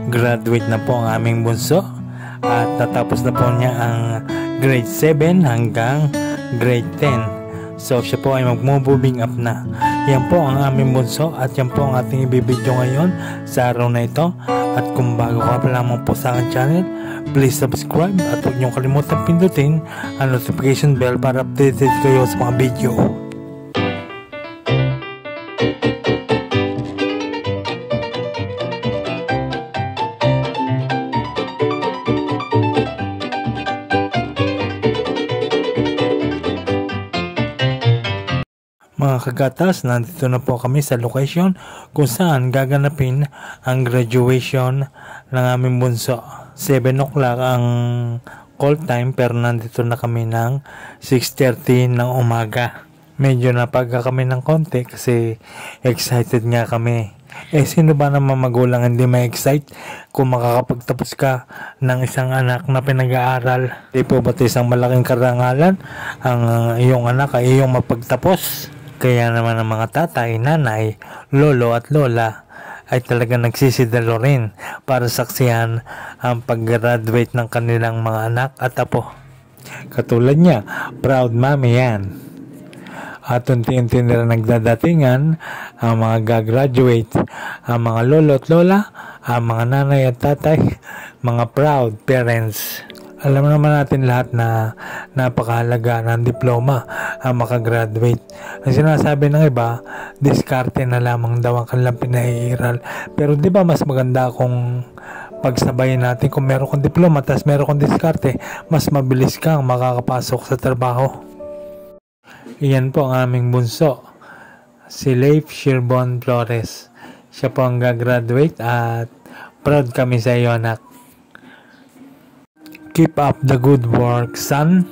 graduate na po ang aming bunso at natapos na po niya ang grade 7 hanggang grade 10. So siya po ay mag-moving up na. Yan po ang aming bunso at yan po ang ating ibibidyo ngayon sa araw na ito. At kung bago ka pa lamang po sa aking channel, please subscribe at huwag niyong kalimutan pindutin ang notification bell para updated kayo sa mga video. Mga kagatas, nandito na po kami sa location kung saan gaganapin ang graduation ng aming bunso. 7 o'clock ang call time pero nandito na kami ng 6:30 ng umaga. Medyo napagka kami ng konti kasi excited nga kami. Sino ba naman magulang hindi ma-excite kung makakapagtapos ka ng isang anak na pinag-aaral? Di po ba't isang malaking karangalan ang iyong anak ay iyong mapagtapos? Kaya naman ang mga tatay, nanay, lolo at lola ay talagang nagsisidalo rin para saksihan ang pag-graduate ng kanilang mga anak at apo. Katulad niya, proud mommy yan. At unti-unti nila nagdadatingan ang mga gagraduate, ang mga lolo at lola, ang mga nanay at tatay, mga proud parents. Alam naman natin lahat na napakahalaga ng diploma ang makagraduate. Ang sinasabi ng iba, diskarte na lamang daw ang kanilang pinaiiral. Pero di ba mas maganda kung pagsabayin natin kung meron kang diploma tapos meron kang diskarte, mas mabilis kang makakapasok sa trabaho. Iyan po ang aming bunso, si Leif Shirbon Flores. Siya po ang gagraduate at proud kami sa iyo, anak. Keep up the good work, son.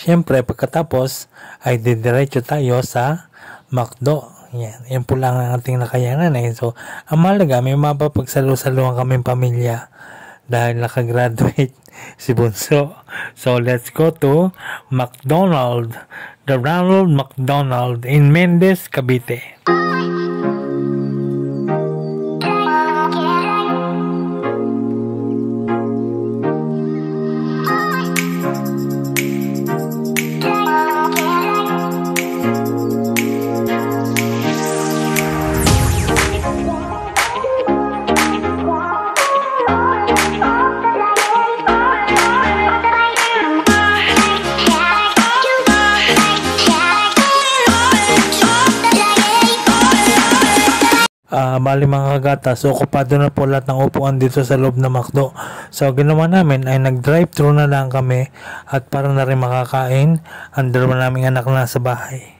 Siyempre, pagkatapos ay didiretso tayo sa McDo. Yan po lang ang ating nakayanan eh. So, ang mahalaga, may mapapagsalu-saluhan kaming pamilya dahil nakagraduate si Bunso. So, let's go to McDonald's. The Ronald McDonald in Mendez, Cavite. Bali mga kagatas, okupado na po lahat ng upuan dito sa loob ng McDo. So ginawa namin ay nag-drive-thru na lang kami at para na rin makakain ang dalawa naming anak na sa bahay.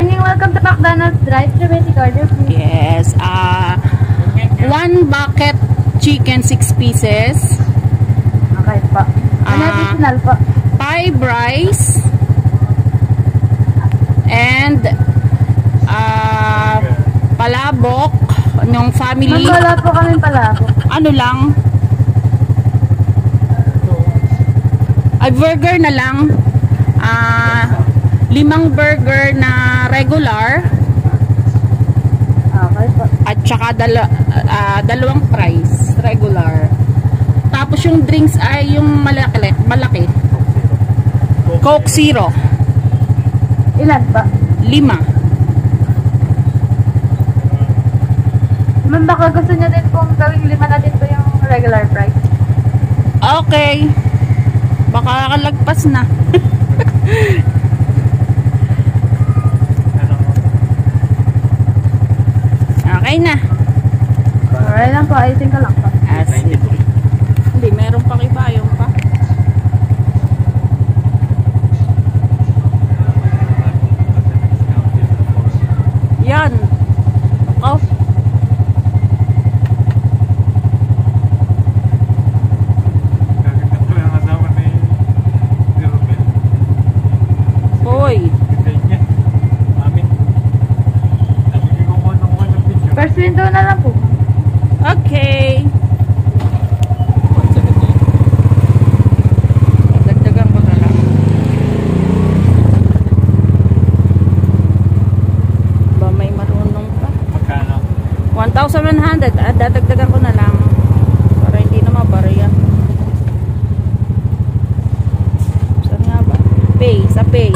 Welcome to McDonald's drive-thru. Basic order, please. Yes, 1 bucket chicken 6 pieces. Okay po. Ano additional po? 5 rice and palabok ng family. Wala po kami palabok. Ano lang? Ay, burger na lang. 5 burger na regular. Okay po. At saka 2 fries regular. Tapos yung drinks ay yung malaki. Coke Zero. Ilan ba? 5. Ma'am, baka gusto niya din pong gawing 5 na din po yung regular price. Okay. Baka kalagpas na. Okay na. Alright lang po, ayusin ko lang po. Sige. Hindi, meron pa kibayong pa. Yan. Oh. First window na lang po. Okay. Dagdagan ko na lang. Ba may marunong pa? Magkano? 1,100. Dadagdagan ko na lang. Para hindi na mabarya. Saan nga ba? Pay. Sa pay.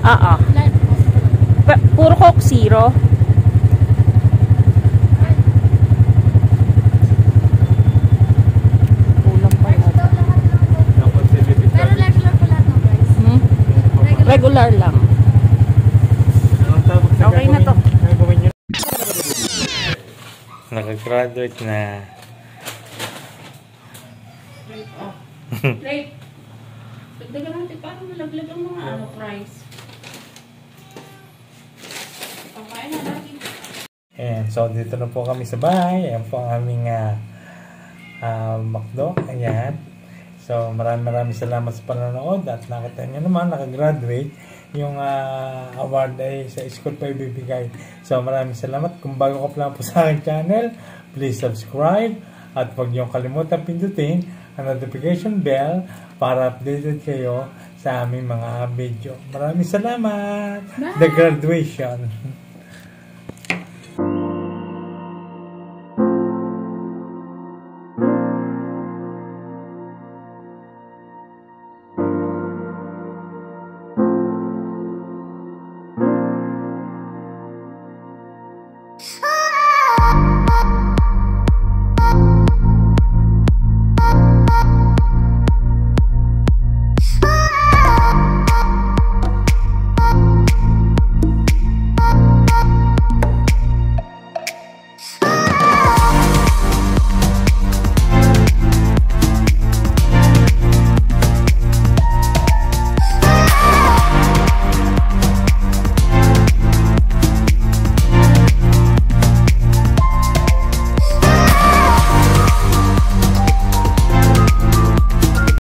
Oo. Puro Coke Zero. Kulang pa yata. Pero regular po lahat ng price. Regular lang. Okay na to. Nakagraduate na. Plate. Dagdagan natin para malaglag ang mga price. Okay na natin. Ayan, so dito na po kami sa bahay. Ayan po ang aming McDo. Ayan. So maraming salamat sa panonood at nakita nyo naman, nakagraduate. Yung award ay sa school pa ibibigay. So maraming salamat. Kung bago ka pa lang po sa aking channel, please subscribe at huwag niyong kalimutan pindutin ang notification bell para updated kayo sa aming mga video. Maraming salamat. Bye. The graduation.